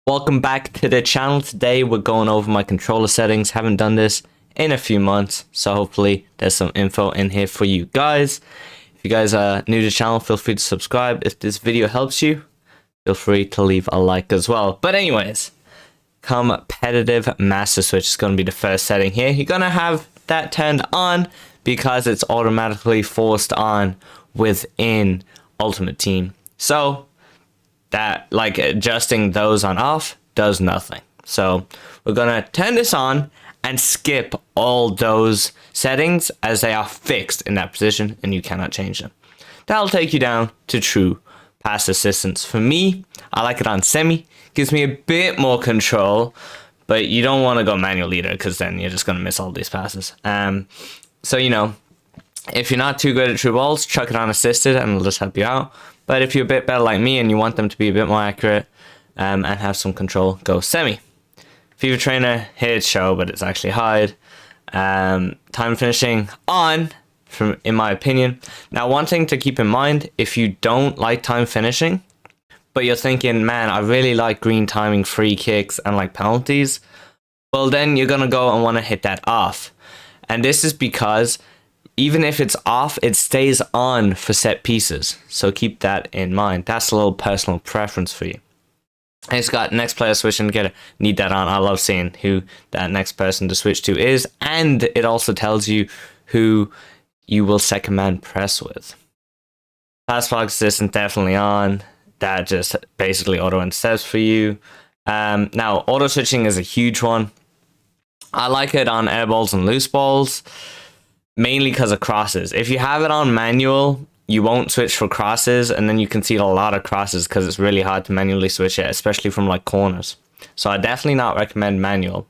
Welcome back to the channel. Today we're going over my controller settings. Haven't done this in a few months, so hopefully there's some info in here for you guys. If you guys are new to the channel, feel free to subscribe. If this video helps you, feel free to leave a like as well. But anyways, competitive master switch is going to be the first setting here. You're going to have that turned on because it's automatically forced on within Ultimate Team. So that, like, adjusting those on off does nothing. So we're gonna turn this on and skip all those settings as they are fixed in that position and you cannot change them. That'll take you down to true pass assistance. For me, I like it on semi. Gives me a bit more control, but you don't want to go manual either because then you're just gonna miss all these passes. So you know, if you're not too good at true balls, chuck it on assisted and it'll just help you out. But if you're a bit better like me and you want them to be a bit more accurate and have some control, go semi. FIFA trainer, here it's show, but it's actually hide. Time finishing on, in my opinion. Now, one thing to keep in mind, if you don't like time finishing, but you're thinking, man, I really like green timing free kicks and like penalties, well, then you're going to go and want to hit that off. And this is because even if it's off, it stays on for set pieces. So keep that in mind. That's a little personal preference for you. And it's got next player switching together. Need that on. I love seeing who that next person to switch to is. And it also tells you who you will set command press with. Pass block assistant definitely on. That just basically auto intercepts for you. Now, auto switching is a huge one. I like it on air balls and loose balls. Mainly because of crosses. If you have it on manual, you won't switch for crosses, and then you can see a lot of crosses because it's really hard to manually switch it, especially from like corners. So I definitely not recommend manual.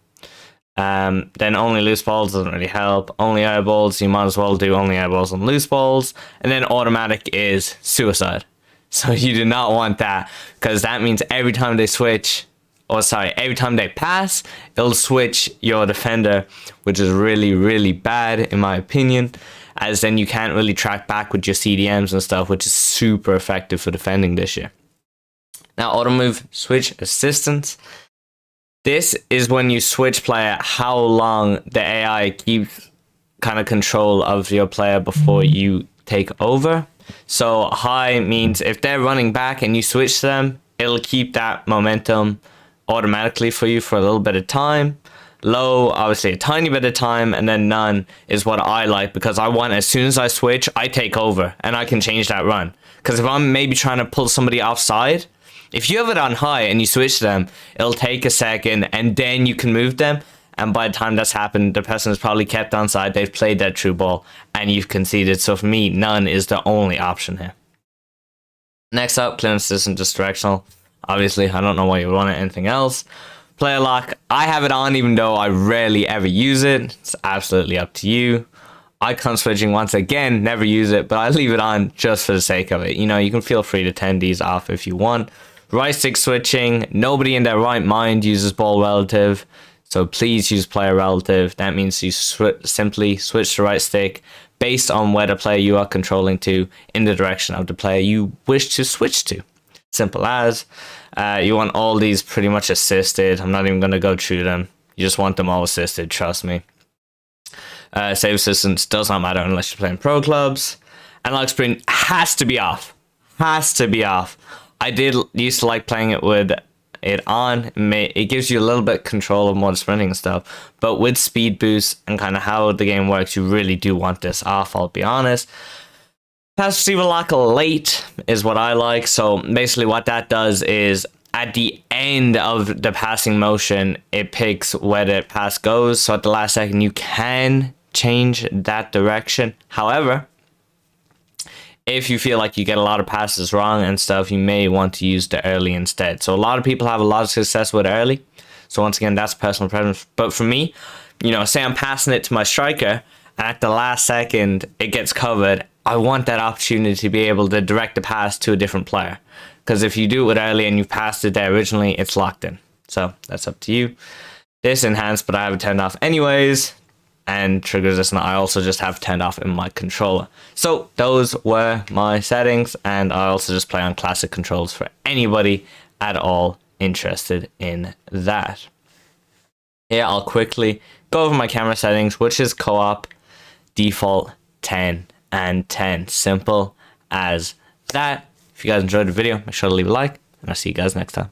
Then only loose balls doesn't really help. Only air balls, you might as well do only air balls and loose balls. And then automatic is suicide. So you do not want that because that means every time they switch, every time they pass, it'll switch your defender, which is really, really bad in my opinion, as then you can't really track back with your CDMs and stuff, which is super effective for defending this year. Now, auto move switch assistance. This is when you switch player, how long the AI keeps kind of control of your player before you take over. So high means if they're running back and you switch them, it'll keep that momentum automatically for you for a little bit of time. Low, obviously a tiny bit of time, and then none is what I like because I want, as soon as I switch, I take over and I can change that run. Because if I'm maybe trying to pull somebody offside, if you have it on high and you switch them, it'll take a second and then you can move them, and by the time that's happened, the person has probably kept onside, they've played that true ball and you've conceded. So for me, none is the only option here. Next up, clearance assistant, just directional. Obviously, I don't know why you want it, anything else. Player lock, I have it on even though I rarely ever use it. It's absolutely up to you. Icon switching, once again, never use it, but I leave it on just for the sake of it. You know, you can feel free to turn these off if you want. Right stick switching, nobody in their right mind uses ball relative, so please use player relative. That means you simply switch the right stick based on where the player you are controlling to in the direction of the player you wish to switch to. Simple as. You want all these pretty much assisted. I'm not even going to go through them. You just want them all assisted, trust me. Save assistance does not matter unless you're playing pro clubs. Analog sprint has to be off. Has to be off. I used to like playing it with it on. It gives you a little bit of control of more sprinting and stuff. But with speed boost and kind of how the game works, you really do want this off, I'll be honest. Pass receiver lock late is what I like. So basically what that does is at the end of the passing motion, it picks where the pass goes. So at the last second, you can change that direction. However, if you feel like you get a lot of passes wrong and stuff, you may want to use the early instead. So a lot of people have a lot of success with early. So once again, that's personal preference. But for me, you know, say I'm passing it to my striker and at the last second, it gets covered. I want that opportunity to be able to direct the pass to a different player. Because if you do it early and you passed it there originally, it's locked in. So that's up to you. This enhanced, but I have it turned off anyways. And triggers this, and I also just have turned off in my controller. So those were my settings, and I also just play on classic controls for anybody at all interested in that. Here I'll quickly go over my camera settings, which is co-op, default, 10 and 10. Simple as that. If you guys enjoyed the video, make sure to leave a like, and I'll see you guys next time.